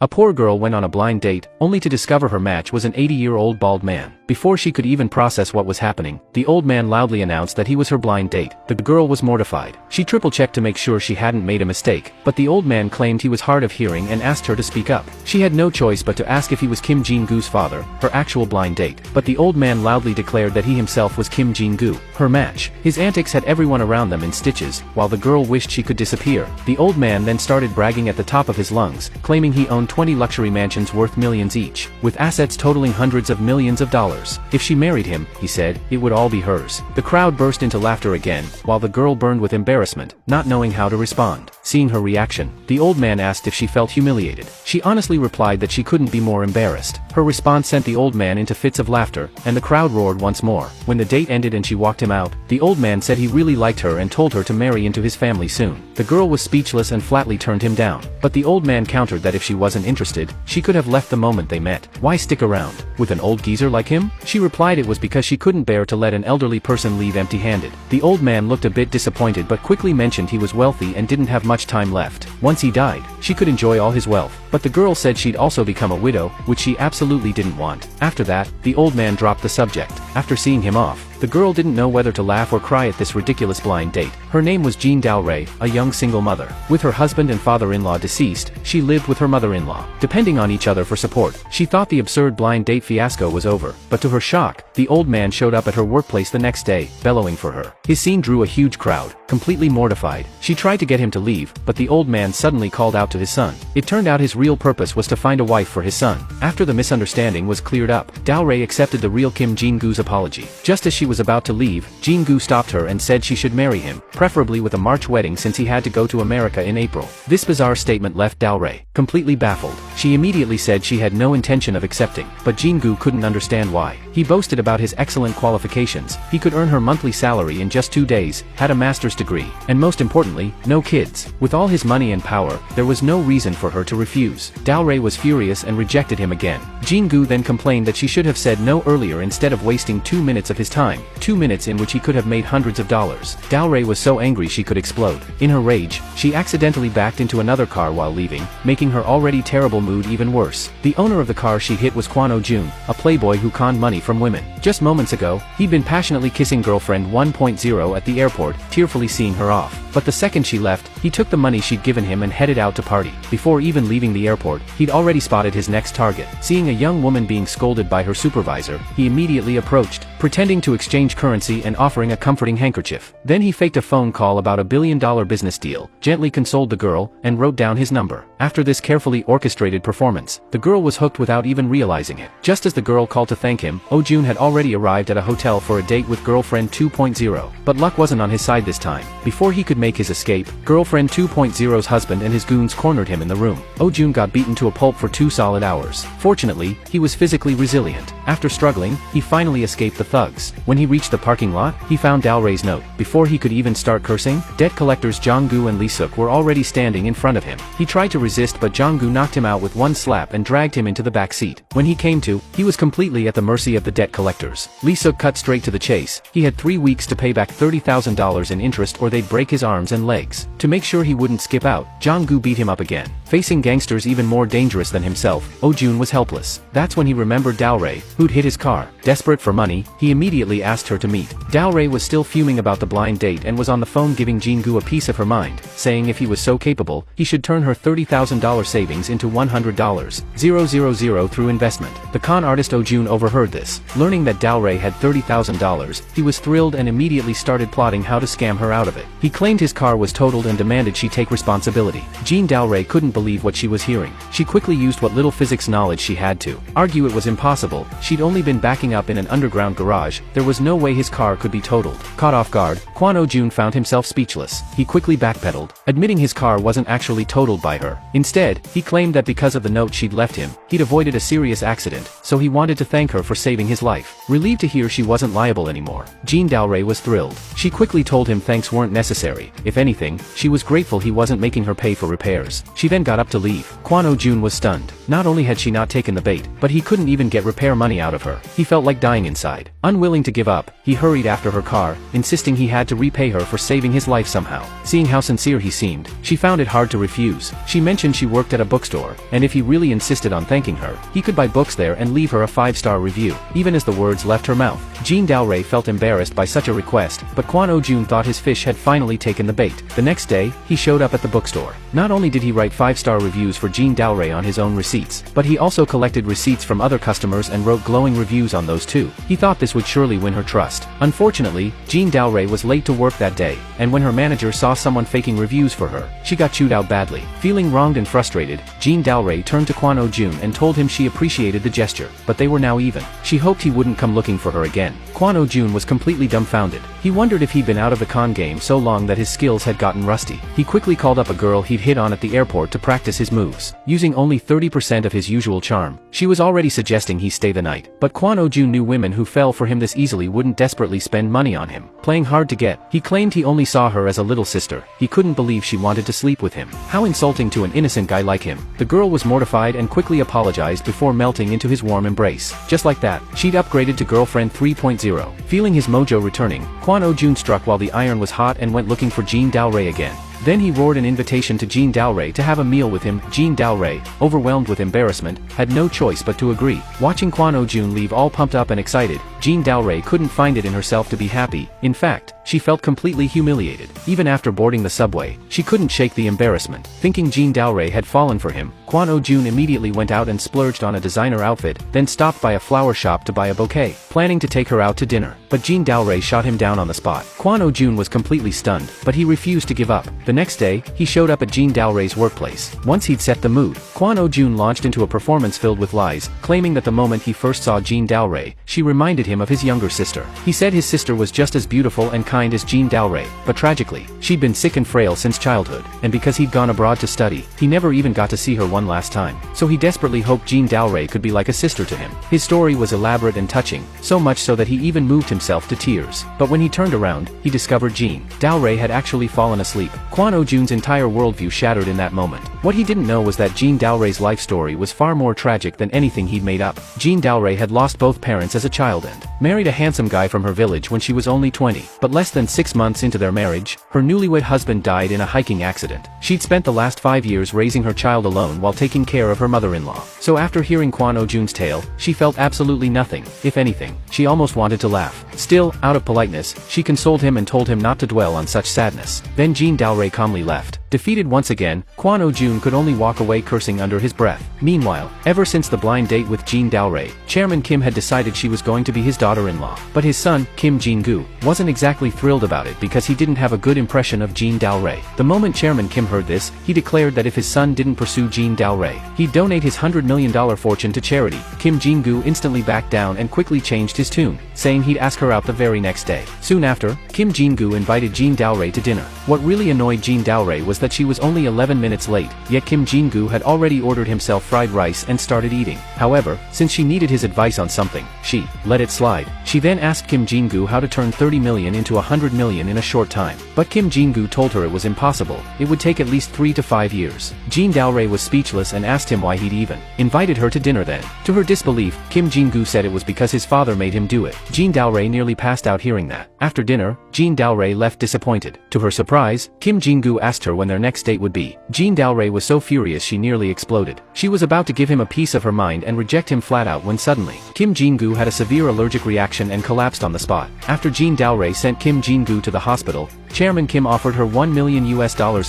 A poor girl went on a blind date, only to discover her match was an 80-year-old bald man. Before she could even process what was happening, the old man loudly announced that he was her blind date. The girl was mortified. She triple-checked to make sure she hadn't made a mistake, but the old man claimed he was hard of hearing and asked her to speak up. She had no choice but to ask if he was Kim Jin-goo's father, her actual blind date. But the old man loudly declared that he himself was Kim Jin-goo, her match. His antics had everyone around them in stitches, while the girl wished she could disappear. The old man then started bragging at the top of his lungs, claiming he owned 20 luxury mansions worth millions each, with assets totaling hundreds of millions of dollars. If she married him, he said, it would all be hers. The crowd burst into laughter again, while the girl burned with embarrassment, not knowing how to respond. Seeing her reaction, the old man asked if she felt humiliated. She honestly replied that she couldn't be more embarrassed. Her response sent the old man into fits of laughter, and the crowd roared once more. When the date ended and she walked him out, the old man said he really liked her and told her to marry into his family soon. The girl was speechless and flatly turned him down. But the old man countered that if she wasn't interested, she could have left the moment they met. Why stick around with an old geezer like him? She replied it was because she couldn't bear to let an elderly person leave empty-handed. The old man looked a bit disappointed but quickly mentioned he was wealthy and didn't have much time left. Once he died, she could enjoy all his wealth. But the girl said she'd also become a widow, which she absolutely didn't want. After that, the old man dropped the subject. After seeing him off, the girl didn't know whether to laugh or cry at this ridiculous blind date. Her name was Jean Dalray, a young single mother. With her husband and father-in-law deceased, she lived with her mother-in-law, depending on each other for support. She thought the absurd blind date fiasco was over, but to her shock, the old man showed up at her workplace the next day, bellowing for her. His scene drew a huge crowd. Completely mortified, she tried to get him to leave, but the old man suddenly called out to his son. It turned out his real purpose was to find a wife for his son. After the misunderstanding was cleared up, Dalray accepted the real Kim Jin-goo's apology. Just as she was about to leave, Jin-goo stopped her and said she should marry him, preferably with a March wedding since he had to go to America in April. This bizarre statement left Dalray completely baffled. She immediately said she had no intention of accepting, but Jin-goo couldn't understand why. He boasted about his excellent qualifications. He could earn her monthly salary in just 2 days, had a master's degree, and most importantly, no kids. With all his money and power, there was no reason for her to refuse. Dalray was furious and rejected him again. Jin-goo then complained that she should have said no earlier instead of wasting 2 minutes of his time, 2 minutes in which he could have made hundreds of dollars. Dalray was so angry she could explode. In her rage, she accidentally backed into another car while leaving, making her already terrible mood even worse. The owner of the car she hit was Kwon Oh-jun, a playboy who conned money from women. Just moments ago, he'd been passionately kissing girlfriend 1.0 at the airport, tearfully seeing her off. But the second she left, he took the money she'd given him and headed out to party. Before even leaving the airport, he'd already spotted his next target. Seeing a young woman being scolded by her supervisor, he immediately approached, pretending to exchange currency and offering a comforting handkerchief. Then he faked a phone call about $1 billion business deal, gently consoled the girl, and wrote down his number. After this carefully orchestrated performance, the girl was hooked without even realizing it. Just as the girl called to thank him, Oh-jun had already arrived at a hotel for a date with girlfriend 2.0. But luck wasn't on his side this time. Before he could make his escape, girlfriend 2.0's husband and his goons cornered him in the room. Oh-jun got beaten to a pulp for 2 solid hours. Fortunately, he was physically resilient. After struggling, he finally escaped the thugs. When he reached the parking lot, he found Dalray's note. Before he could even start cursing, debt collectors Jong-gu and Lee-suk were already standing in front of him. He tried to resist but Jong-gu knocked him out with one slap and dragged him into the back seat. When he came to, he was completely at the mercy of the debt collectors. Lee-suk cut straight to the chase. He had 3 weeks to pay back $30,000 in interest or they'd break his arms and legs. To make sure he wouldn't skip out, Jong-gu beat him up again. Facing gangsters even more dangerous than himself, Oh-jun was helpless. That's when he remembered Dalray, who'd hit his car. Desperate for money, he immediately asked her to meet. Dalray was still fuming about the blind date and was on the phone giving Jin-goo a piece of her mind, saying if he was so capable, he should turn her $30,000 savings into $100,000 through investment. The con artist Oh-jun overheard this. Learning that Dalray had $30,000, he was thrilled and immediately started plotting how to scam her out of it. He claimed his car was totaled and demanded she take responsibility. Jean Dalray couldn't believe what she was hearing. She quickly used what little physics knowledge she had to argue it was impossible. She'd only been backing up in an underground garage. There was no way his car could be totaled. Caught off guard, Kwon Oh-jun found himself speechless. He quickly backpedaled, admitting his car wasn't actually totaled by her. Instead, he claimed that because of the note she'd left him, he'd avoided a serious accident, so he wanted to thank her for saving his life. Relieved to hear she wasn't liable anymore, Jean Dalray was thrilled. She quickly told him thanks weren't necessary. If anything, she was grateful he wasn't making her pay for repairs. She then got up to leave. Kwon Oh-jun was stunned. Not only had she not taken the bait, but he couldn't even get repair money out of her. He felt like dying inside. Unwilling to give up, he hurried after her car, insisting he had to repay her for saving his life somehow. Seeing how sincere he seemed, she found it hard to refuse. She mentioned she worked at a bookstore, and if he really insisted on thanking her, he could buy books there and leave her a 5-star review. Even as the words left her mouth, Jean Dalray felt embarrassed by such a request, but Kwon Oh-jun thought his fish had finally taken the bait. The next day, he showed up at the bookstore. Not only did he write 5-star reviews for Jean Dalray on his own receipts, but he also collected receipts from other customers and wrote glowing reviews on those too. He thought this would surely win her trust. Unfortunately, Jean Dalray was late to work that day, and when her manager saw someone faking reviews for her, she got chewed out badly. Feeling wronged and frustrated, Jean Dalray turned to Kwon Oh-jun and told him she appreciated the gesture, but they were now even. She hoped he wouldn't come looking for her again. Kwon Oh-jun was completely dumbfounded. He wondered if he'd been out of the con game so long that his skills had gotten rusty. He quickly called up a girl he'd hit on at the airport to practice his moves. Using only 30% of his usual charm, she was already suggesting he stay the night. But Kwon Oh-jun knew women who fell for him this easily wouldn't desperately spend money on him. Playing hard to get, he claimed he only saw her as a little sister. He couldn't believe she wanted to sleep with him. How insulting to an innocent guy like him. The girl was mortified and quickly apologized before melting into his warm embrace. Just like that, she'd upgraded to girlfriend 3.0. Feeling his mojo returning, Kwon Oh-jun struck while the iron was hot and went looking for Jean Dalray again. Then he roared an invitation to Jean Dalray to have a meal with him. Jean Dalray, overwhelmed with embarrassment, had no choice but to agree. Watching Kwon Oh-jun leave all pumped up and excited, Jean Dalray couldn't find it in herself to be happy. In fact, she felt completely humiliated. Even after boarding the subway, she couldn't shake the embarrassment. Thinking Jean Dalray had fallen for him, Kwon Oh-jun immediately went out and splurged on a designer outfit, then stopped by a flower shop to buy a bouquet, planning to take her out to dinner. But Jean Dalray shot him down on the spot. Kwon Oh-jun was completely stunned, but he refused to give up. The next day, he showed up at Jean Dalray's workplace. Once he'd set the mood, Kwon Oh-jun launched into a performance filled with lies, claiming that the moment he first saw Jean Dalray, she reminded him of his younger sister. He said his sister was just as beautiful and kind as Jean Dalray, but tragically, she'd been sick and frail since childhood, and because he'd gone abroad to study, he never even got to see her one last time. So he desperately hoped Jean Dalray could be like a sister to him. His story was elaborate and touching, so much so that he even moved himself to tears. But when he turned around, he discovered Jean Dalray had actually fallen asleep. Kwon Oh-jun's entire worldview shattered in that moment. What he didn't know was that Jean Dalray's life story was far more tragic than anything he'd made up. Jean Dalray had lost both parents as a child and married a handsome guy from her village when she was only 20. But less than 6 months into their marriage, her newlywed husband died in a hiking accident. She'd spent the last 5 years raising her child alone while taking care of her mother-in-law. So after hearing Kwon Oh-jun's tale, she felt absolutely nothing. If anything, she almost wanted to laugh. Still, out of politeness, she consoled him and told him not to dwell on such sadness. Then Jean Dalray calmly left. Defeated once again, Kwon Oh-jun could only walk away cursing under his breath. Meanwhile, ever since the blind date with Jean Dalray, Chairman Kim had decided she was going to be his daughter-in-law. But his son, Kim Jin-gu, wasn't exactly thrilled about it because he didn't have a good impression of Jean Dalray. The moment Chairman Kim heard this, he declared that if his son didn't pursue Jean Dalray, he'd donate his $100 million fortune to charity. Kim Jin-gu instantly backed down and quickly changed his tune, saying he'd ask her out the very next day. Soon after, Kim Jin-gu invited Jean Dalray to dinner. What really annoyed Jean Dalray was that she was only 11 minutes late, yet Kim Jin-gu had already ordered himself fried rice and started eating. However, since she needed his advice on something, she let it slide. She then asked Kim Jin-gu how to turn 30 million into 100 million in a short time. But Kim Jin-gu told her it was impossible. It would take at least 3 to 5 years. Jean Dalray was speechless and asked him why he'd even invited her to dinner then. To her disbelief, Kim Jin-gu said it was because his father made him do it. Jean Dalray nearly passed out hearing that. After dinner, Jean Dalray left disappointed. To her surprise, Kim Jin-gu asked her when their next date would be. Jean Dalray was so furious she nearly exploded. She was about to give him a piece of her mind and reject him flat out when suddenly, Kim Jin-gu had a severe allergic reaction and collapsed on the spot. After Jean Dalray sent Kim Jin-gu to the hospital, Chairman Kim offered her $1 million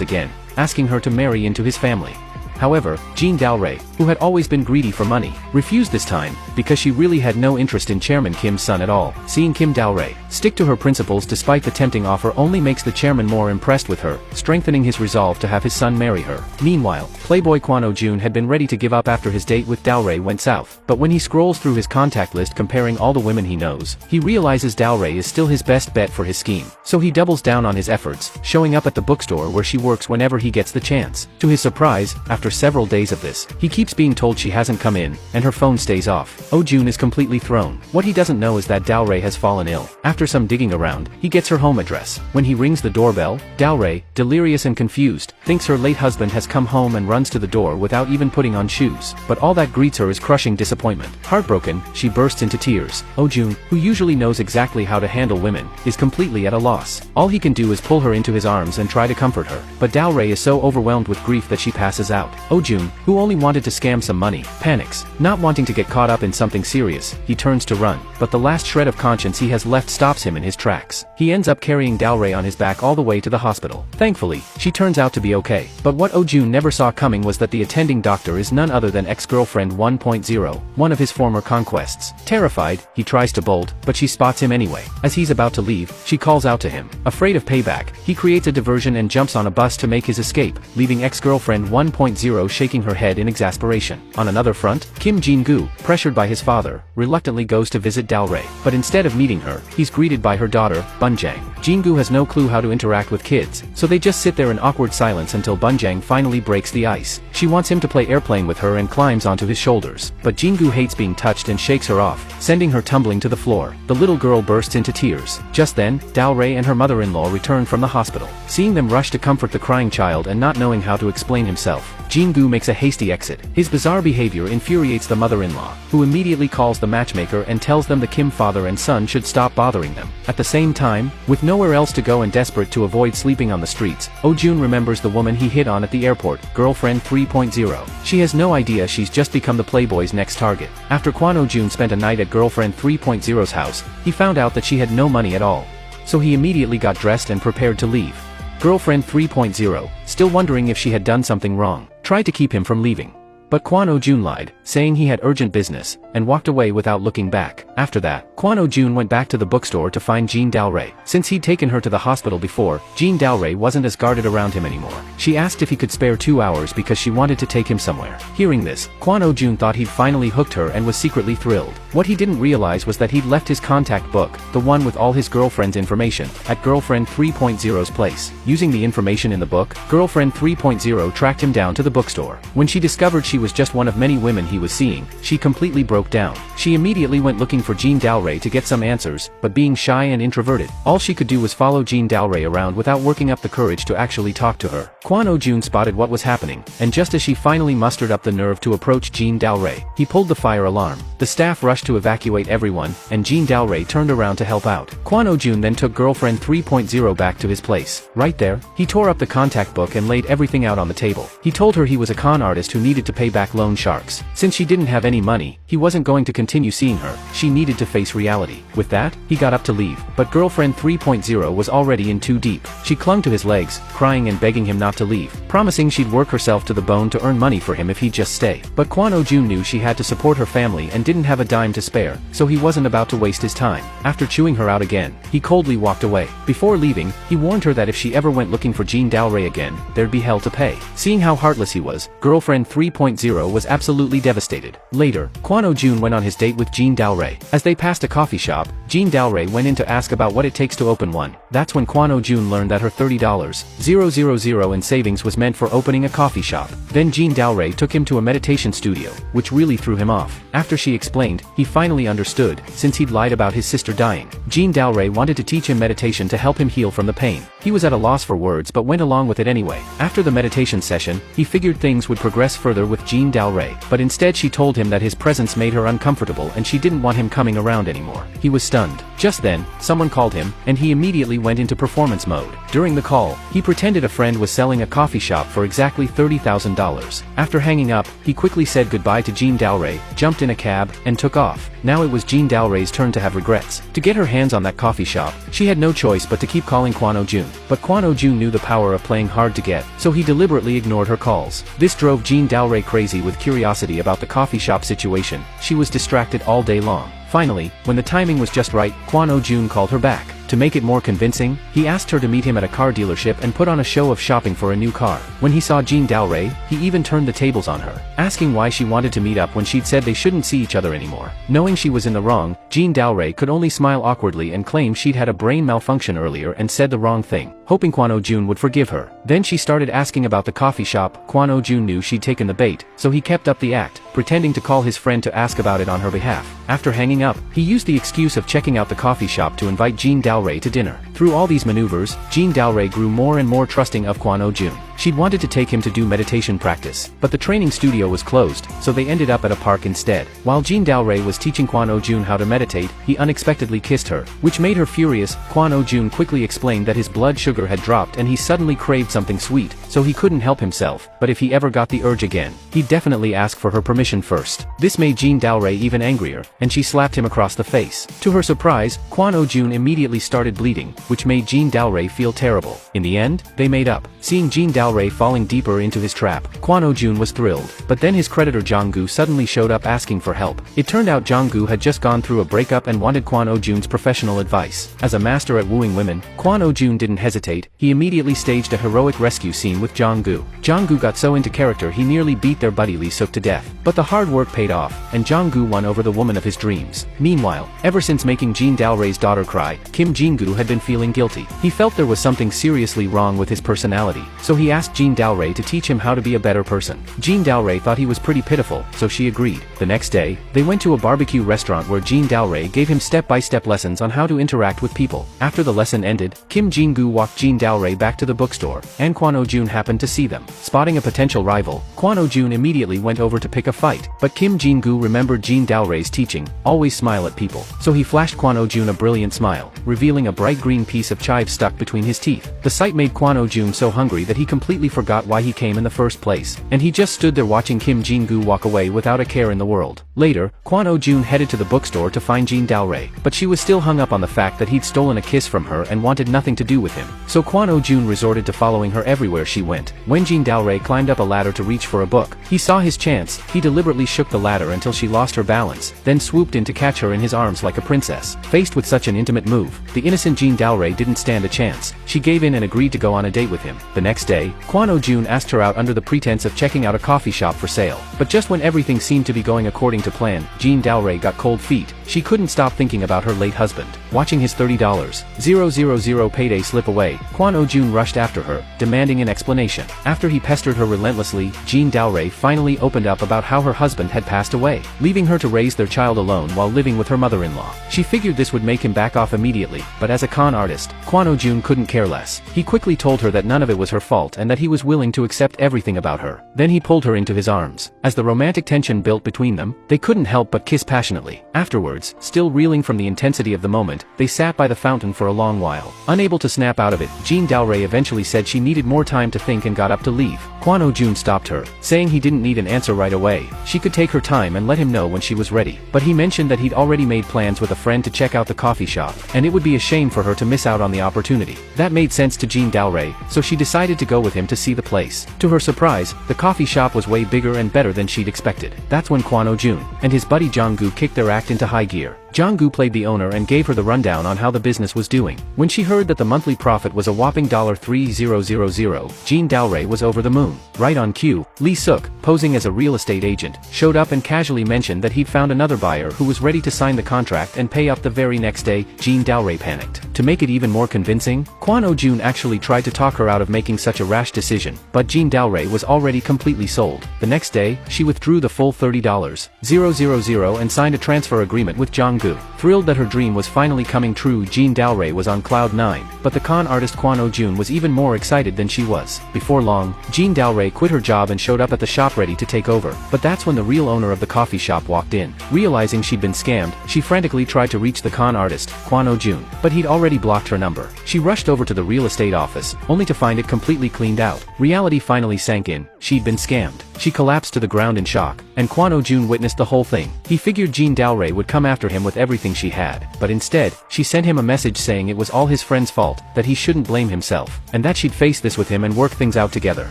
again, asking her to marry into his family. However, Jean Dalray, who had always been greedy for money, refused this time, because she really had no interest in Chairman Kim's son at all. Seeing Kim Dalray stick to her principles despite the tempting offer only makes the chairman more impressed with her, strengthening his resolve to have his son marry her. Meanwhile, playboy Kwon Oh-jun had been ready to give up after his date with Dalray went south. But when he scrolls through his contact list comparing all the women he knows, he realizes Dalray is still his best bet for his scheme. So he doubles down on his efforts, showing up at the bookstore where she works whenever he gets the chance. To his surprise, after after several days of this, he keeps being told she hasn't come in, and her phone stays off. Oh-jun is completely thrown. What he doesn't know is that Dao-rae has fallen ill. After some digging around, he gets her home address. When he rings the doorbell, Dao-rae, delirious and confused, thinks her late husband has come home and runs to the door without even putting on shoes. But all that greets her is crushing disappointment. Heartbroken, she bursts into tears. Oh-jun, who usually knows exactly how to handle women, is completely at a loss. All he can do is pull her into his arms and try to comfort her. But Dao-rae is so overwhelmed with grief that she passes out. Oh-jun, who only wanted to scam some money, panics. Not wanting to get caught up in something serious, he turns to run. But the last shred of conscience he has left stops him in his tracks. He ends up carrying Dao-rae on his back all the way to the hospital. Thankfully, she turns out to be okay. But what Oh-jun never saw coming was that the attending doctor is none other than ex-girlfriend 1.0, one of his former conquests. Terrified, he tries to bolt, but she spots him anyway. As he's about to leave, she calls out to him. Afraid of payback, he creates a diversion and jumps on a bus to make his escape, leaving ex-girlfriend 1.0 shaking her head in exasperation. On another front, Kim Jin-gu, pressured by his father, reluctantly goes to visit Dao-rae. But instead of meeting her, he's greeted by her daughter, Bunjang. Jin-gu has no clue how to interact with kids, so they just sit there in awkward silence until Bunjang finally breaks the ice. She wants him to play airplane with her and climbs onto his shoulders. But Jin-gu hates being touched and shakes her off, sending her tumbling to the floor. The little girl bursts into tears. Just then, Dao-rae and her mother-in-law return from the hospital. Seeing them rush to comfort the crying child and not knowing how to explain himself, Jin-gu makes a hasty exit. His bizarre behavior infuriates the mother-in-law, who immediately calls the matchmaker and tells them the Kim father and son should stop bothering them. At the same time, with nowhere else to go and desperate to avoid sleeping on the streets, Oh-jun remembers the woman he hit on at the airport, girlfriend 3.0. She has no idea she's just become the playboy's next target. After Kwon Oh-jun spent a night at girlfriend 3.0's house, he found out that she had no money at all. So he immediately got dressed and prepared to leave. Girlfriend 3.0, still wondering if she had done something wrong, tried to keep him from leaving. But Kwon Oh-jun lied, saying he had urgent business, and walked away without looking back. After that, Kwon Oh-jun went back to the bookstore to find Jean Dao-rae. Since he'd taken her to the hospital before, Jean Dao-rae wasn't as guarded around him anymore. She asked if he could spare 2 hours because she wanted to take him somewhere. Hearing this, Kwon Oh-jun thought he'd finally hooked her and was secretly thrilled. What he didn't realize was that he'd left his contact book, the one with all his girlfriend's information, at girlfriend 3.0's place. Using the information in the book, girlfriend 3.0 tracked him down to the bookstore. When she discovered she was just one of many women he was seeing, she completely broke down. She immediately went looking for Jean Dao-rae to get some answers, but being shy and introverted, all she could do was follow Jean Dao-rae around without working up the courage to actually talk to her. Kwon Oh-jun spotted what was happening, and just as she finally mustered up the nerve to approach Jean Dao-rae, he pulled the fire alarm. The staff rushed to evacuate everyone, and Jean Dao-rae turned around to help out. Kwon Oh-jun then took girlfriend 3.0 back to his place. Right there, he tore up the contact book and laid everything out on the table. He told her he was a con artist who needed to pay back loan sharks. Since she didn't have any money, he wasn't going to continue seeing her. She needed to face reality. With that, he got up to leave, but girlfriend 3.0 was already in too deep. She clung to his legs, crying and begging him not to leave, promising she'd work herself to the bone to earn money for him if he'd just stay. But Kwon Oh-jun knew she had to support her family and didn't have a dime to spare, so he wasn't about to waste his time. After chewing her out again, he coldly walked away. Before leaving, he warned her that if she ever went looking for Jean Dao-rae again, there'd be hell to pay. Seeing how heartless he was, girlfriend 3.0 was absolutely devastated. Later, Kwon Oh-jun went on his date with Jean Dao-rae. As they passed a coffee shop, Jean Dao-rae went in to ask about what it takes to open one. That's when Kwon Oh-jun learned that her $30,000 in savings was meant for opening a coffee shop. Then Jean Dao-rae took him to a meditation studio, which really threw him off. After she explained, he finally understood, since he'd lied about his sister dying. Jean Dao-rae wanted to teach him meditation to help him heal from the pain. He was at a loss for words but went along with it anyway. After the meditation session, he figured things would progress further with Jean Dao-rae, but instead she told him that his presence made her uncomfortable and she didn't want him coming around anymore. He was stunned. Just then, someone called him, and he immediately went into performance mode. During the call, he pretended a friend was selling a coffee shop for exactly $30,000. After hanging up, he quickly said goodbye to Jean Dao-rae, jumped in a cab, and took off. Now it was Jean Dao-rae's turn to have regrets. To get her hands on that coffee shop, she had no choice but to keep calling Kwon Oh-jun. But Kwon Oh-jun knew the power of playing hard to get, so he deliberately ignored her calls. This drove Jean Dao-rae crazy with curiosity about the coffee shop situation. She was distracted all day long. Finally, when the timing was just right, Kwon Oh-jun called her back. To make it more convincing, he asked her to meet him at a car dealership and put on a show of shopping for a new car. When he saw Jean Dalray, he even turned the tables on her, asking why she wanted to meet up when she'd said they shouldn't see each other anymore. Knowing she was in the wrong, Jean Dalray could only smile awkwardly and claim she'd had a brain malfunction earlier and said the wrong thing, hoping Kwon Oh-jun would forgive her. Then she started asking about the coffee shop. Kwon Oh-jun knew she'd taken the bait, so he kept up the act, pretending to call his friend to ask about it on her behalf. After hanging up, he used the excuse of checking out the coffee shop to invite Jean Dalray to dinner. Through all these maneuvers, Jean Dalray grew more and more trusting of Kwon Oh-jun. She'd wanted to take him to do meditation practice, but the training studio was closed, so they ended up at a park instead. While Jean Dalray was teaching Kwon Oh-jun how to meditate, he unexpectedly kissed her, which made her furious. Kwon Oh-jun quickly explained that his blood sugar had dropped and he suddenly craved something sweet, so he couldn't help himself, but if he ever got the urge again, he'd definitely ask for her permission first. This made Jean Dalray even angrier, and she slapped him across the face. To her surprise, Kwon Oh-jun immediately started bleeding, which made Jean Dalray feel terrible. In the end, they made up. Seeing Jean Dalray falling deeper into his trap, Kwon Oh-jun was thrilled. But then his creditor Jong-gu suddenly showed up asking for help. It turned out Jong-gu had just gone through a breakup and wanted Kwon Oh-jun's professional advice. As a master at wooing women, Kwon Oh-jun didn't hesitate. He immediately staged a heroic rescue scene with Jong-gu. Jong-gu got so into character he nearly beat their buddy Lee Suk to death. But the hard work paid off, and Jong-gu won over the woman of his dreams. Meanwhile, ever since making Jean Dalray's daughter cry, Kim Jin-gu had been feeling guilty. He felt there was something seriously wrong with his personality, so he asked Jean Dalray to teach him how to be a better person. Jean Dalray thought he was pretty pitiful, so she agreed. The next day, they went to a barbecue restaurant where Jean Dalray gave him step-by-step lessons on how to interact with people. After the lesson ended, Kim Jin-gu walked Jean Dalray back to the bookstore, and Kwon Oh-jun happened to see them. Spotting a potential rival, Kwon Oh-jun immediately went over to pick a fight, but Kim Jin-gu remembered Jean Dalray's teaching, always smile at people, so he flashed Kwon Oh-jun a brilliant smile, revealing a bright green piece of chive stuck between his teeth. The sight made Kwon Oh-jun so hungry that he completely forgot why he came in the first place, and he just stood there watching Kim Jin-gu walk away without a care in the world. Later, Kwon Oh-jun headed to the bookstore to find Jean Dalray, but she was still hung up on the fact that he'd stolen a kiss from her and wanted nothing to do with him, so Kwon Oh-jun resorted to following her everywhere she went. When Jean Dalray climbed up a ladder to reach for a book, he saw his chance. He deliberately shook the ladder until she lost her balance, then swooped in to catch her in his arms like a princess. Faced with such an intimate move, the innocent Jean Dalray didn't stand a chance. She gave in and agreed to go on a date with him. The next day, Kwon Oh-jun asked her out under the pretense of checking out a coffee shop for sale. But just when everything seemed to be going according to plan, Jean Dalray got cold feet. She couldn't stop thinking about her late husband. Watching his $30,000 payday slip away, Kwon Oh-jun rushed after her, demanding an explanation. After he pestered her relentlessly, Jean Dalray finally opened up about how her husband had passed away, leaving her to raise their child alone while living with her mother-in-law. She figured this would make him back off immediately, but as a con artist, Kwon Oh-jun couldn't care less. He quickly told her that none of it was her fault and that he was willing to accept everything about her. Then he pulled her into his arms. As the romantic tension built between them, they couldn't help but kiss passionately. Afterwards, still reeling from the intensity of the moment, they sat by the fountain for a long while. Unable to snap out of it, Jean Dalray eventually said she needed more time to think and got up to leave. Kwon Oh-jun stopped her, saying he didn't need an answer right away. She could take her time and let him know when she was ready. But he mentioned that he'd already made plans with a friend to check out the coffee shop, and it would be a shame for her to miss out on the opportunity. That made sense to Jean Dalray, so she decided to go with him to see the place. To her surprise, the coffee shop was way bigger and better than she'd expected. That's when Kwon Oh-jun and his buddy Jong-gu kicked their act into high gear. Jong-gu played the owner and gave her the rundown on how the business was doing. When she heard that the monthly profit was a whopping $30,000, Jean Dalray was over the moon. Right on cue, Lee Suk, posing as a real estate agent, showed up and casually mentioned that he'd found another buyer who was ready to sign the contract and pay up the very next day. Jean Dalray panicked. To make it even more convincing, Kwon Oh-jun actually tried to talk her out of making such a rash decision, but Jean Dalray was already completely sold. The next day, she withdrew the full $30,000 and signed a transfer agreement with Jong-gu. Thrilled that her dream was finally coming true, Jean Dalray was on cloud 9, but the con artist Kwon Oh-jun was even more excited than she was. Before long, Jean Dalray quit her job and showed up at the shop ready to take over, but that's when the real owner of the coffee shop walked in. Realizing she'd been scammed, she frantically tried to reach the con artist, Kwon Oh-jun, but he'd already blocked her number. She rushed over to the real estate office, only to find it completely cleaned out. Reality finally sank in. She'd been scammed. She collapsed to the ground in shock, and Kwon Oh-jun witnessed the whole thing. He figured Jean Dalray would come after him with with everything she had, but instead, she sent him a message saying it was all his friend's fault, that he shouldn't blame himself, and that she'd face this with him and work things out together.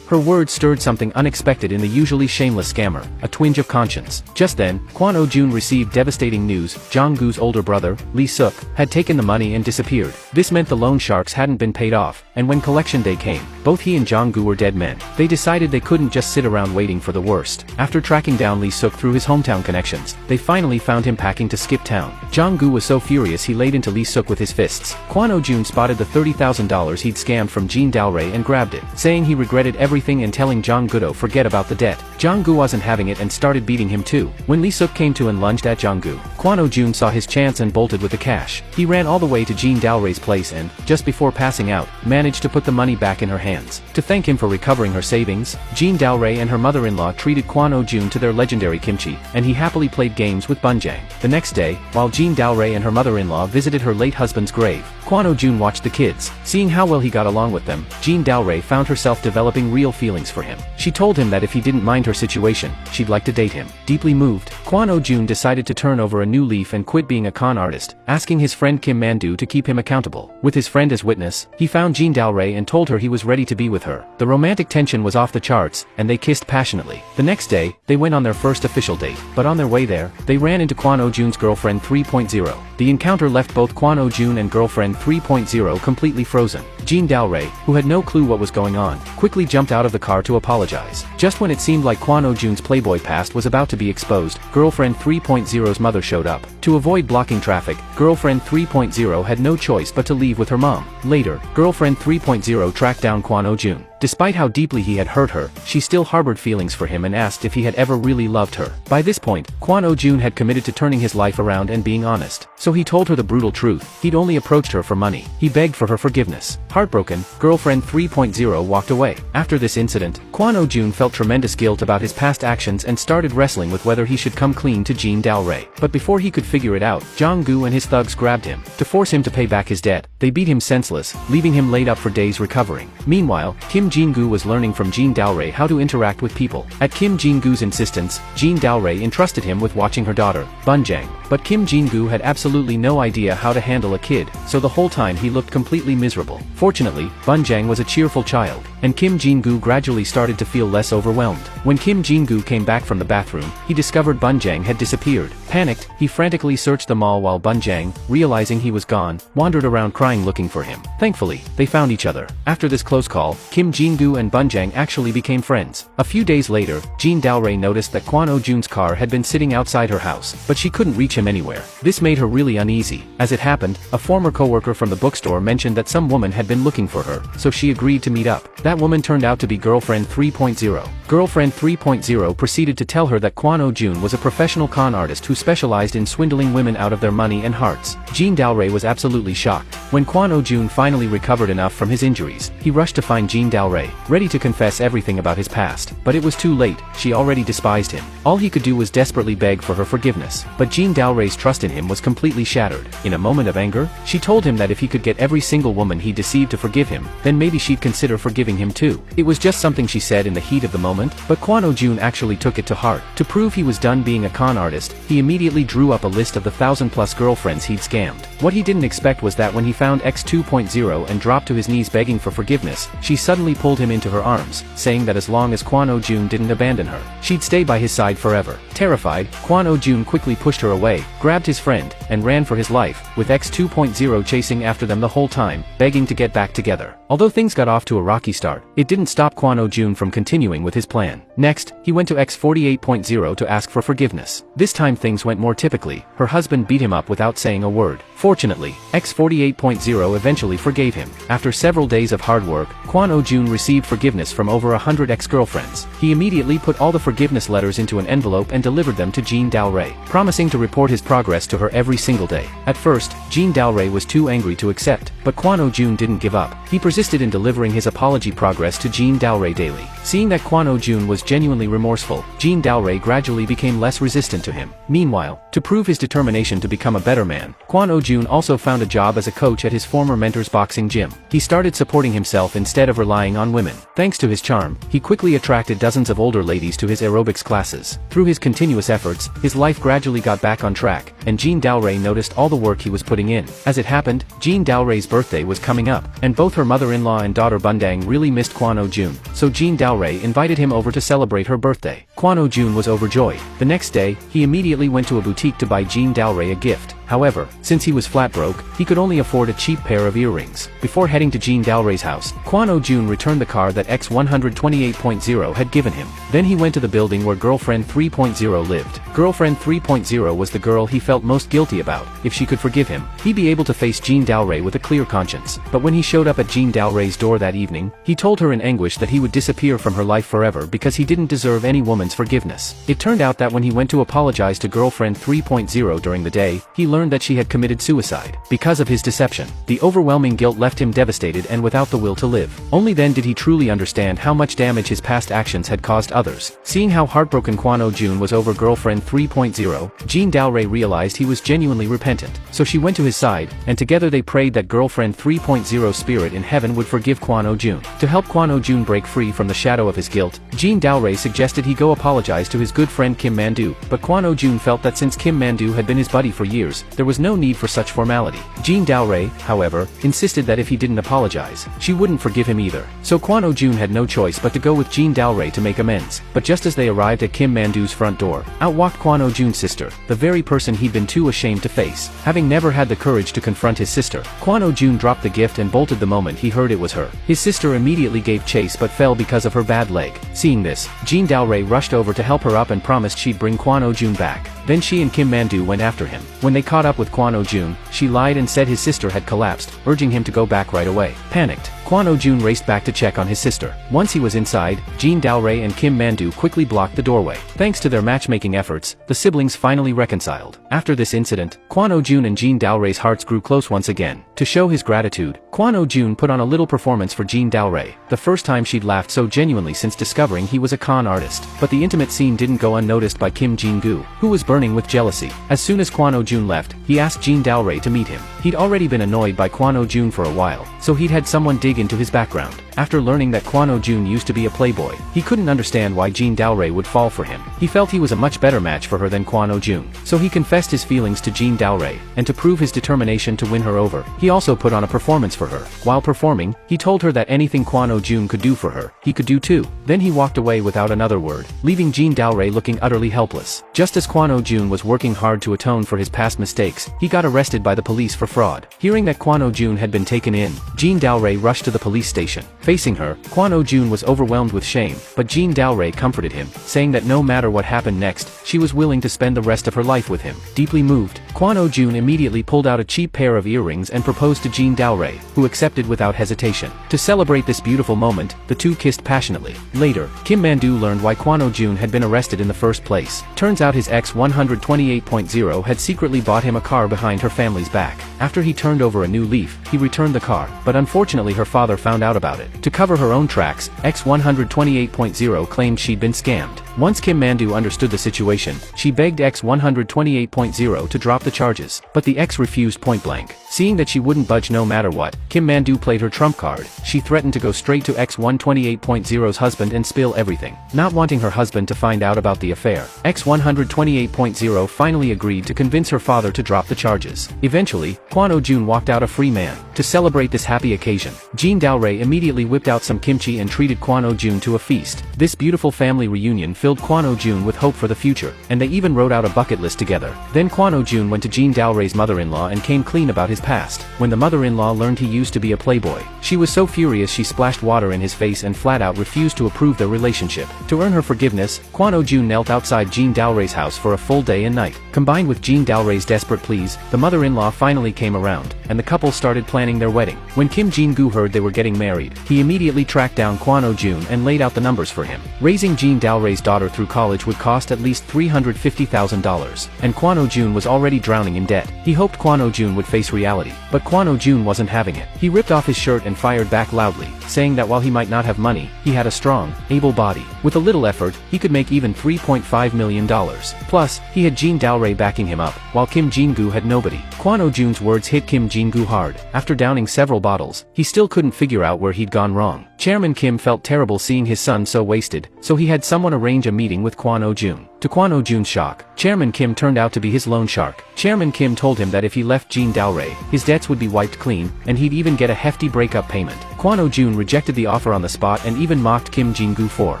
Her words stirred something unexpected in the usually shameless scammer, a twinge of conscience. Just then, Kwon Oh-jun received devastating news. Jong-goo's older brother, Lee Suk, had taken the money and disappeared. This meant the loan sharks hadn't been paid off, and when collection day came, both he and Jong-gu were dead men. They decided they couldn't just sit around waiting for the worst. After tracking down Lee Suk through his hometown connections, they finally found him packing to skip town. Jong-gu was so furious he laid into Lee Suk with his fists. Kwon Oh-jun spotted the $30,000 he'd scammed from Jin Dalray and grabbed it, saying he regretted everything and telling Jong-gu to forget about the debt. Jong-gu wasn't having it and started beating him too. When Lee Suk came to and lunged at Jong-gu, Kwon Oh-jun saw his chance and bolted with the cash. He ran all the way to Jin Dalray's place and, just before passing out, managed to put the money back in her hands. To thank him for recovering her savings, Jin Dalray and her mother-in-law treated Kwon Oh-jun to their legendary kimchi, and he happily played games with Bunjang. The next day, while Jin Dalray and her mother-in-law visited her late husband's grave, Kwon Oh-jun watched the kids. Seeing how well he got along with them, Jin Dalray found herself developing real feelings for him. She told him that if he didn't mind her situation, she'd like to date him. Deeply moved, Kwon Oh-jun decided to turn over a new leaf and quit being a con artist, asking his friend Kim Man-do to keep him accountable. With his friend as witness, he found Jin Dalray and told her he was ready to be with her. The romantic tension was off the charts, and they kissed passionately. The next day, they went on their first official date, but on their way there, they ran into Kwon Oh-jun's girlfriend 3.0. The encounter left both Kwon Oh-jun and girlfriend 3.0 completely frozen. Jin Dalray, who had no clue what was going on, quickly jumped out of the car to apologize. Just when it seemed like Kwon Oh-jun's playboy past was about to be exposed, girlfriend 3.0's mother showed up. To avoid blocking traffic, girlfriend 3.0 had no choice but to leave with her mom. Later, girlfriend 3.0 tracked down Kwon Oh-jun. Despite how deeply he had hurt her, she still harbored feelings for him and asked if he had ever really loved her. By this point, Kwon Oh-jun had committed to turning his life around and being honest. So he told her the brutal truth. He'd only approached her for money. He begged for her forgiveness. Heartbroken, girlfriend 3.0 walked away. After this incident, Kwon Oh-jun felt tremendous guilt about his past actions and started wrestling with whether he should come clean to Jin Dalray. But before he could figure it out, Jong-gu and his thugs grabbed him. To force him to pay back his debt, they beat him senseless, leaving him laid up for days recovering. Meanwhile, Kim Jin-gu was learning from Jin Dalray how to interact with people. At Kim Jin-gu's insistence, Jin Dalray entrusted him with watching her daughter, Bunjang. But Kim Jin-gu had absolutely no idea how to handle a kid, so the whole time he looked completely miserable. Fortunately, Bunjang was a cheerful child, and Kim Jin-gu gradually started to feel less overwhelmed. When Kim Jin-gu came back from the bathroom, he discovered Bunjang had disappeared. Panicked, he frantically searched the mall while Bunjang, realizing he was gone, wandered around crying looking for him. Thankfully, they found each other. After this close call, Kim Jin-gu and Bunjang actually became friends. A few days later, Jin Dalray noticed that Kwon Oh-jun's car had been sitting outside her house, but she couldn't reach him anywhere. This made her really uneasy. As it happened, a former coworker from the bookstore mentioned that some woman had been looking for her, so she agreed to meet up. That woman turned out to be girlfriend 3.0. Girlfriend 3.0 proceeded to tell her that Kwon Oh-jun was a professional con artist who specialized in swindling women out of their money and hearts. Jin Dalray was absolutely shocked. When Kwon Oh-jun finally recovered enough from his injuries, he rushed to find Jin Dalray, ready to confess everything about his past. But it was too late, she already despised him. All he could do was desperately beg for her forgiveness. But Jin Dalray's trust in him was completely shattered. In a moment of anger, she told him that if he could get every single woman he deceived to forgive him, then maybe she'd consider forgiving him too. It was just something she said in the heat of the moment, but Kwon Oh-jun actually took it to heart. To prove he was done being a con artist, he immediately drew up a list of the 1,000+ girlfriends he'd scammed. What he didn't expect was that when he found X 2.0 and dropped to his knees begging for forgiveness, she suddenly pulled him into her arms, saying that as long as Kwon Oh-jun didn't abandon her, she'd stay by his side forever. Terrified, Kwon Oh-jun quickly pushed her away, grabbed his friend, and ran for his life, with X 2.0 chasing after them the whole time, begging to get back together. Although things got off to a rocky start, it didn't stop Kwon Oh-jun from continuing with his plan. Next, he went to X 48.0 to ask for forgiveness. This time things went more typically. Her husband beat him up without saying a word. Fortunately, X 48.0 eventually forgave him. After several days of hard work, Kwon Oh-jun received forgiveness from over 100 ex-girlfriends. He immediately put all the forgiveness letters into an envelope and delivered them to Jin Dalray, promising to report his progress to her every single day. At first, Jin Dalray was too angry to accept, but Kwon Oh-jun didn't give up. He persisted in delivering his apology progress to Jin Dalray daily. Seeing that Kwon Oh-jun was genuinely remorseful, Jin Dalray gradually became less resistant to him. Meanwhile, to prove his determination to become a better man, Kwon Oh-jun also found a job as a coach at his former mentor's boxing gym. He started supporting himself instead of relying on women. Thanks to his charm, he quickly attracted dozens of older ladies to his aerobics classes. Through his continuous efforts, his life gradually got back on track, and Jean Dalray noticed all the work he was putting in. As it happened, Jean Dalray's birthday was coming up, and both her mother-in-law and daughter Bundang really missed Kwon Oh-jun, so Jean Dalray invited him over to celebrate her birthday. Kwon Oh-jun was overjoyed. The next day, he immediately went to a boutique to buy Jean Dalray a gift. However, since he was flat broke, he could only afford a cheap pair of earrings. Before heading to Jean Dalray's house, Kwon Oh-jun returned the car that X128.0 had given him. Then he went to the building where Girlfriend 3.0 lived. Girlfriend 3.0 was the girl he felt most guilty about. If she could forgive him, he'd be able to face Jean Dalray with a clear conscience. But when he showed up at Jean Dalray's door that evening, he told her in anguish that he would disappear from her life forever because he didn't deserve any woman's forgiveness. It turned out that when he went to apologize to Girlfriend 3.0 during the day, he learned that she had committed suicide. Because of his deception, the overwhelming guilt left him devastated and without the will to live. Only then did he truly understand how much damage his past actions had caused others. Seeing how heartbroken Kwon Oh-jun was over Girlfriend 3.0, Jean Dalray realized he was genuinely repentant. So she went to his side, and together they prayed that Girlfriend 3.0's spirit in heaven would forgive Kwon Oh-jun. To help Kwon Oh-jun break free from the shadow of his guilt, Jean Dalray suggested he go apologize to his good friend Kim Man-doo, but Kwon Oh-jun felt that since Kim Man-doo had been his buddy for years, there was no need for such formality. Jean Dalray, however, insisted that if he didn't apologize, she wouldn't forgive him either. So Kwon Oh-jun had no choice but to go with Jean Dalray to make amends. But just as they arrived at Kim Man-doo's front door, out walked Kwon Oh-jun's sister, the very person he'd been too ashamed to face. Having never had the courage to confront his sister, Kwon Oh-jun dropped the gift and bolted the moment he heard it was her. His sister immediately gave chase but fell because of her bad leg. Seeing this, Jean Dalray rushed over to help her up and promised she'd bring Kwon Oh-jun back. Then she and Kim Man-doo went after him. When they caught up with Kwon Oh-jun, she lied and said his sister had collapsed, urging him to go back right away. Panicked, Kwon Oh-jun raced back to check on his sister. Once he was inside, Jean Dalray and Kim Man-doo quickly blocked the doorway. Thanks to their matchmaking efforts, the siblings finally reconciled. After this incident, Kwon Oh-jun and Jean Dalray's hearts grew close once again. To show his gratitude, Kwon Oh-jun put on a little performance for Jean Dalray, the first time she'd laughed so genuinely since discovering he was a con artist. But the intimate scene didn't go unnoticed by Kim Jin-gu, who was burning with jealousy. As soon as Kwon Oh-jun left, he asked Jean Dalray to meet him. He'd already been annoyed by Kwon Oh-jun for a while, so he'd had someone dig into his background. After learning that Kwon Oh-jun used to be a playboy, he couldn't understand why Jean Dalray would fall for him. He felt he was a much better match for her than Kwon Oh-jun, so he confessed his feelings to Jean Dalray, and to prove his determination to win her over, he also put on a performance for her. While performing, he told her that anything Kwon Oh-jun could do for her, he could do too. Then he walked away without another word, leaving Jean Dalray looking utterly helpless. Just as Kwon Oh-jun was working hard to atone for his past mistakes, he got arrested by the police for fraud. Hearing that Kwon Oh-jun had been taken in, Jean Dalray rushed to the police station. Facing her, Kwon Oh-jun was overwhelmed with shame, but Jean Dalray comforted him, saying that no matter what happened next, she was willing to spend the rest of her life with him. Deeply moved, Kwon Oh-jun immediately pulled out a cheap pair of earrings and proposed to Jean Dalray, who accepted without hesitation. To celebrate this beautiful moment, the two kissed passionately. Later, Kim Man-doo learned why Kwon Oh-jun had been arrested in the first place. Turns out his ex 128.0 had secretly bought him a car behind her family's back. After he turned over a new leaf, he returned the car, but unfortunately her father found out about it. To cover her own tracks, ex 128.0 claimed she'd been scammed. Once Kim Man-doo understood the situation, she begged ex 128.0 to drop the charges, but the ex refused point blank. Seeing that she wouldn't budge no matter what, Kim Man-doo played her trump card. She threatened to go straight to ex 128.0's husband and spill everything. Not wanting her husband to find out about the affair, ex 128.0 finally agreed to convince her father to drop the charges. Eventually, Kwon Oh-jun walked out a free man. To celebrate this happy occasion, Jean Dalray immediately whipped out some kimchi and treated Kwon Oh-jun to a feast. This beautiful family reunion filled Kwon Oh-jun with hope for the future, and they even wrote out a bucket list together. Then Kwon Oh-jun went to Jean Dalray's mother-in-law and came clean about his past. When the mother-in-law learned he used to be a playboy, she was so furious she splashed water in his face and flat out refused to approve their relationship. To earn her forgiveness, Kwon Oh-jun knelt outside Jean Dalray's house for a full day and night. Combined with Jean Dalray's desperate pleas, the mother-in-law finally came around, and the couple started planning their wedding. When Kim Jin-gu heard they were getting married, he immediately tracked down Kwon Oh-jun and laid out the numbers for him. Raising Jean Dalray's daughter through college would cost at least $350,000, and Kwon Oh-jun was already drowning in debt. He hoped Kwon Oh-jun would face reality, but Kwon Oh-jun wasn't having it. He ripped off his shirt and fired back loudly, saying that while he might not have money, he had a strong, able body. With a little effort, he could make even $3.5 million. Plus, he had Jean Dalray backing him up, while Kim Jin-gu had nobody. Kwon Oh-jun's words hit Kim Jin-gu hard. After downing several bottles, he still couldn't figure out where he'd gone wrong. Chairman Kim felt terrible seeing his son so wasted, so he had someone arrange a meeting with Kwon Oh-jun. To Kwon Oh-jun's shock, Chairman Kim turned out to be his loan shark. Chairman Kim told him that if he left Jean Dao-rae, his debts would be wiped clean, and he'd even get a hefty breakup payment. Kwon Oh-jun rejected the offer on the spot and even mocked Kim Jin-gu for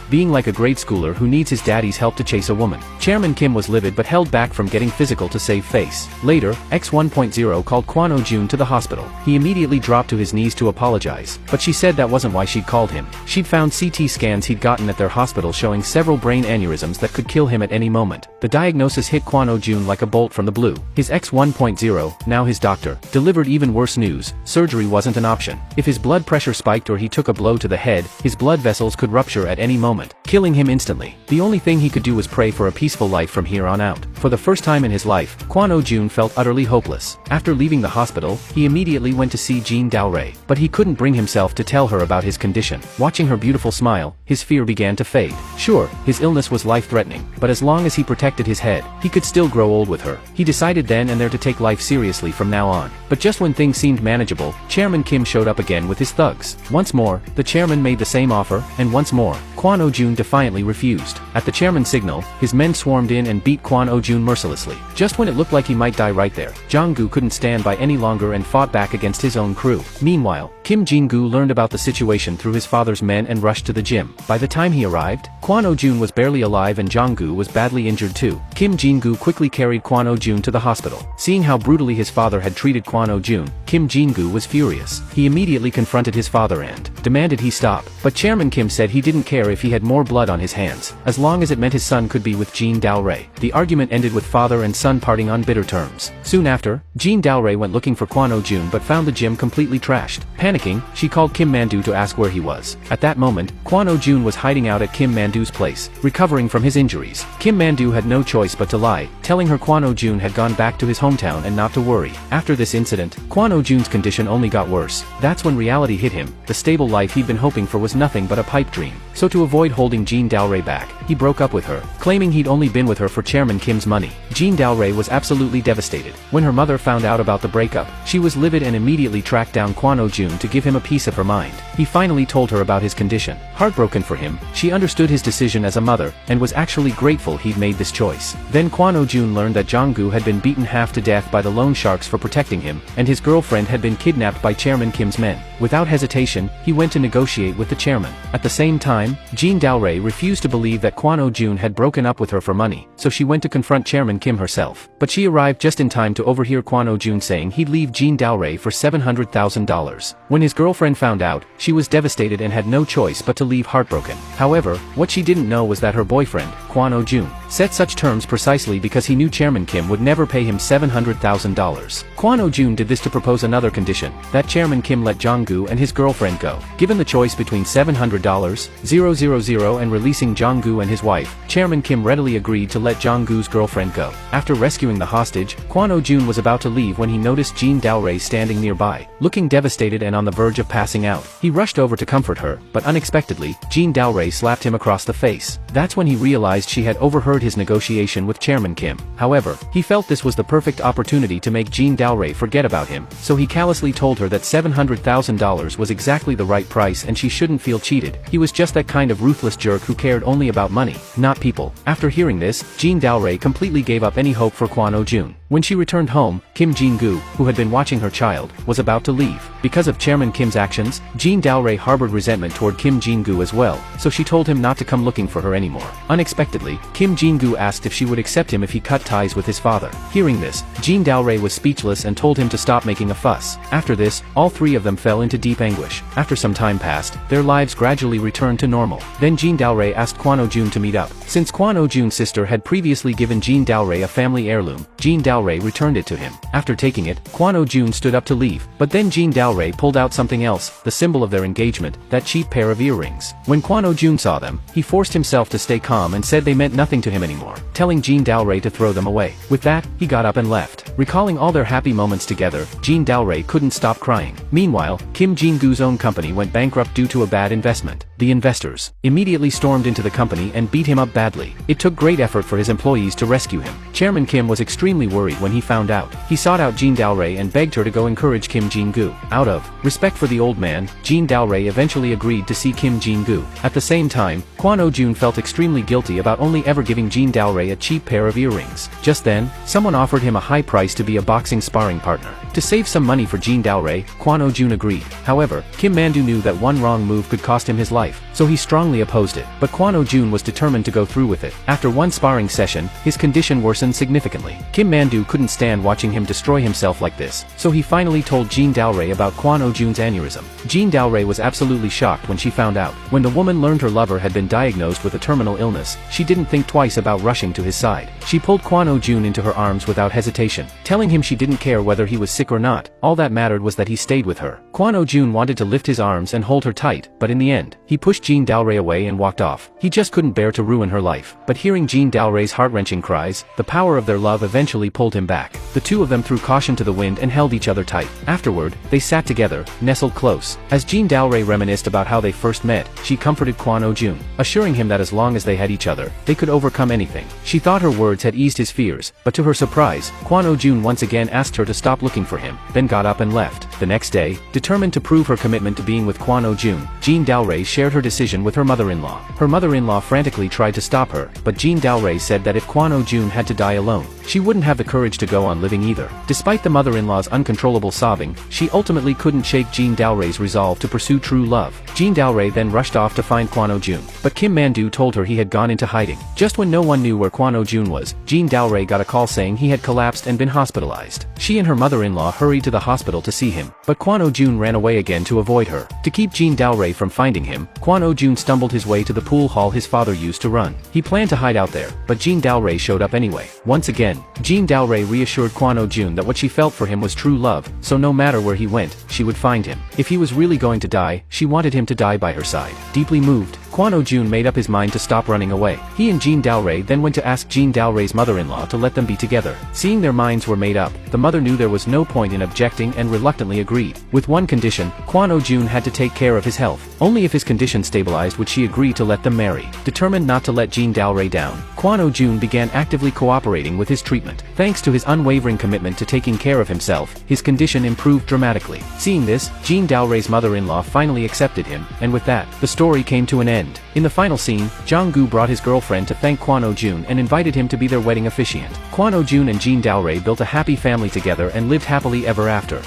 being like a grade schooler who needs his daddy's help to chase a woman. Chairman Kim was livid but held back from getting physical to save face. Later, X 1.0 called Kwon Oh-jun to the hospital. He immediately dropped to his knees to apologize, but she said that wasn't why she'd called him. She'd found CT scans he'd gotten at their hospital showing several brain aneurysms that could kill him at any moment. The diagnosis hit Kwon Oh-jun like a bolt from the blue. His X 1.0, now his doctor, delivered even worse news: surgery wasn't an option. If his blood pressure spiked or he took a blow to the head, his blood vessels could rupture at any moment, killing him instantly. The only thing he could do was pray for a peaceful life from here on out. For the first time in his life, Kwon Oh-jun felt utterly hopeless. After leaving the hospital, he immediately went to see Jean Dao-rae, but he couldn't bring himself to tell her about his condition. Watching her beautiful smile, his fear began to fade. Sure, his illness was life-threatening, but as long as he protected his head, he could still grow old with her. He decided then and there to take life seriously from now on. But just when things seemed manageable, Chairman Kim showed up again with his thugs. Once more, the chairman made the same offer, and once more, Kwon Oh-jun defiantly refused. At the chairman's signal, his men swarmed in and beat Kwon Oh-jun mercilessly. Just when it looked like he might die right there, Jong-gu couldn't stand by any longer and fought back against his own crew. Meanwhile, Kim Jin-gu learned about the situation through his father's men and rushed to the gym. By the time he arrived, Kwon Oh-jun was barely alive and Jong-gu was badly injured too. Kim Jin-gu quickly carried Kwon Oh-jun to the hospital. Seeing how brutally his father had treated Kwon Oh-jun, Kim Jin-gu was furious. He immediately confronted his father and demanded he stop. But Chairman Kim said he didn't care if he had more blood on his hands, as long as it meant his son could be with Jean Dao-rae. The argument ended with father and son parting on bitter terms. Soon after, Jean Dao-rae went looking for Kwon Oh-jun but found the gym completely trashed. Panicking, she called Kim Man-do to ask where he was. At that moment, Kwon Oh-jun was hiding out at Kim Man-do's place, recovering from his injuries. Kim Man-do had no choice but to lie, telling her Kwon Oh-jun had gone back to his hometown and not to worry. After this incident, Kwon Oh-jun's condition only got worse. That's when reality hit him. The stable life he'd been hoping for was nothing but a pipe dream. So to avoid holding Jean Dao-rae back, he broke up with her, claiming he'd only been with her for Chairman Kim's money. Jean Dao-rae was absolutely devastated. When her mother found out about the breakup, she was livid and immediately tracked down Kwon Oh-jun to give him a piece of her mind. He finally told her about his condition. Heartbroken for him, she understood his decision as a mother, and was actually grateful he'd made this choice. Then Kwon Oh-jun learned that Jong-gu had been beaten half to death by the loan sharks for protecting him, and his girlfriend had been kidnapped by Chairman Kim's men. Without hesitation, he went to negotiate with the chairman. At the same time, Jean Dao-rae refused to believe that Kwon Oh-jun had broken up with her for money, so she went to confront Chairman Kim herself. But she arrived just in time to overhear Kwon Oh-jun saying he'd leave Jean Dao-rae for $700,000. When his girlfriend found out, she was devastated and had no choice but to leave heartbroken. However, what she didn't know was that her boyfriend, Kwon Oh-jun, set such terms precisely because he knew Chairman Kim would never pay him $700,000. Kwon Oh-jun did this to propose another condition, that Chairman Kim let Jong-gu and his girlfriend go. Given the choice between $700,000 and releasing Jong-gu and his wife, Chairman Kim readily agreed to let Jong-gu's girlfriend go. After rescuing the hostage, Kwon Oh-jun was about to leave when he noticed Jean Dao-rae standing nearby, looking devastated and on the verge of passing out. He rushed over to comfort her, but unexpectedly, Jean Dao-rae slapped him across the face. That's when he realized she had overheard his negotiation with Chairman Kim. However, he felt this was the perfect opportunity to make Jean Dao-rae forget about him, so he callously told her that $700,000 was exactly the right price and she shouldn't feel cheated. He was just that kind of ruthless jerk who cared only about money, not people. After hearing this, Jean Dao-rae completely gave up any hope for Kwon Oh-jun. When she returned home, Kim Jin-gu, who had been watching her child, was about to leave. Because of Chairman Kim's actions, Jean Dao-rae harbored resentment toward Kim Jin-gu as well, so she told him not to come looking for her anymore. Unexpectedly, Kim Jin-gu asked if she would accept him if he cut ties with his father. Hearing this, Jean Dao-rae was speechless and told him to stop making a fuss. After this, all three of them fell into deep anguish. After some time passed, their lives gradually returned to normal. Then Jean Dao-rae asked Kwon Oh-jun to meet up. Since Kwon Oh-jun's sister had previously given Jean Dao-rae a family heirloom, Jean Dao-rae returned it to him. After taking it, Kwon Oh-jun stood up to leave, but then Jean Dao-rae pulled out something else, the symbol of their engagement, that cheap pair of earrings. When Kwon Oh-jun saw them, he forced himself to stay calm and said they meant nothing to him anymore, telling Jean Dao-rae to throw them away. With that, he got up and left. Recalling all their happy moments together, Jean Dalray couldn't stop crying. Meanwhile, Kim Jin-goo's own company went bankrupt due to a bad investment. The investors immediately stormed into the company and beat him up badly. It took great effort for his employees to rescue him. Chairman Kim was extremely worried when he found out. He sought out Jean Dalray and begged her to go encourage Kim Jin-goo. Out of respect for the old man, Jean Dalray eventually agreed to see Kim Jin-goo. At the same time, Kwon Oh-jun felt extremely guilty about only ever giving Jean Dalray a cheap pair of earrings. Just then, someone offered him a high price to be a boxing sparring partner. To save some money for Jean Dalray, Kwon Oh-jun agreed. However, Kim Man-doo knew that one wrong move could cost him his life, so he strongly opposed it. But Kwon Oh-jun was determined to go through with it. After one sparring session, his condition worsened significantly. Kim Man-doo couldn't stand watching him destroy himself like this, so he finally told Jean Dalray about Kwon Oh-jun's aneurysm. Jean Dalray was absolutely shocked when she found out. When the woman learned her lover had been diagnosed with a terminal illness, she didn't think twice about rushing to his side. She pulled Kwon Oh-jun into her arms without hesitation, telling him she didn't care whether he was sick or not. All that mattered was that he stayed with her. Kwon Oh-jun wanted to lift his arms and hold her tight, but in the end, he pushed Jean Dalray away and walked off. He just couldn't bear to ruin her life. But hearing Jean Dalray's heart-wrenching cries, the power of their love eventually pulled him back. The two of them threw caution to the wind and held each other tight. Afterward, they sat together, nestled close. As Jean Dalray reminisced about how they first met, she comforted Kwon Oh-jun, assuring him that as long as they had each other, they could overcome anything. She thought her words had eased his fears, but to her surprise, Kwon Oh-jun once again asked her to stop looking for him, then got up and left. The next day, determined to prove her commitment to being with Kwon Oh-jun, Jean Dalray shared her decision with her mother-in-law. Her mother-in-law frantically tried to stop her, but Jean Dalray said that if Kwon Oh-jun had to die alone, she wouldn't have the courage to go on living either. Despite the mother-in-law's uncontrollable sobbing, she ultimately couldn't shake Jean Dalray's resolve to pursue true love. Jean Dalray then rushed off to find Kwon Oh-jun, but Kim Man-doo told her he had gone into hiding. Just when no one knew where Kwon Oh-jun was, Jean Dalray got a call saying he had collapsed and been hospitalized. She and her mother-in-law hurried to the hospital to see him, but Kwon Oh-jun ran away again to avoid her. To keep Jean Dalray from finding him, Kwon Oh-jun stumbled his way to the pool hall his father used to run. He planned to hide out there, but Jean Dalray showed up anyway. Once again, Jean Dalray reassured Kwon Oh-jun that what she felt for him was true love, so no matter where he went, she would find him. If he was really going to die, she wanted him to die by her side. Deeply moved, Kwon Oh-jun made up his mind to stop running away. He and Jean Dalray then went to ask Jean Dalray's mother-in-law to let them be together. Seeing their minds were made up, the mother knew there was no point in objecting and reluctantly agreed. With one condition, Kwon Oh-jun had to take care of his health. Only if his condition stabilized would she agree to let them marry. Determined not to let Jean Dalray down, Kwon Oh-jun began actively cooperating with his treatment. Thanks to his unwavering commitment to taking care of himself, his condition improved dramatically. Seeing this, Jean Dalray's mother-in-law finally accepted him, and with that, the story came to an end. In the final scene, Jong-gu brought his girlfriend to thank Kwon Oh-jun and invited him to be their wedding officiant. Kwon Oh-jun and Jean Dalray built a happy family together and lived happily ever after.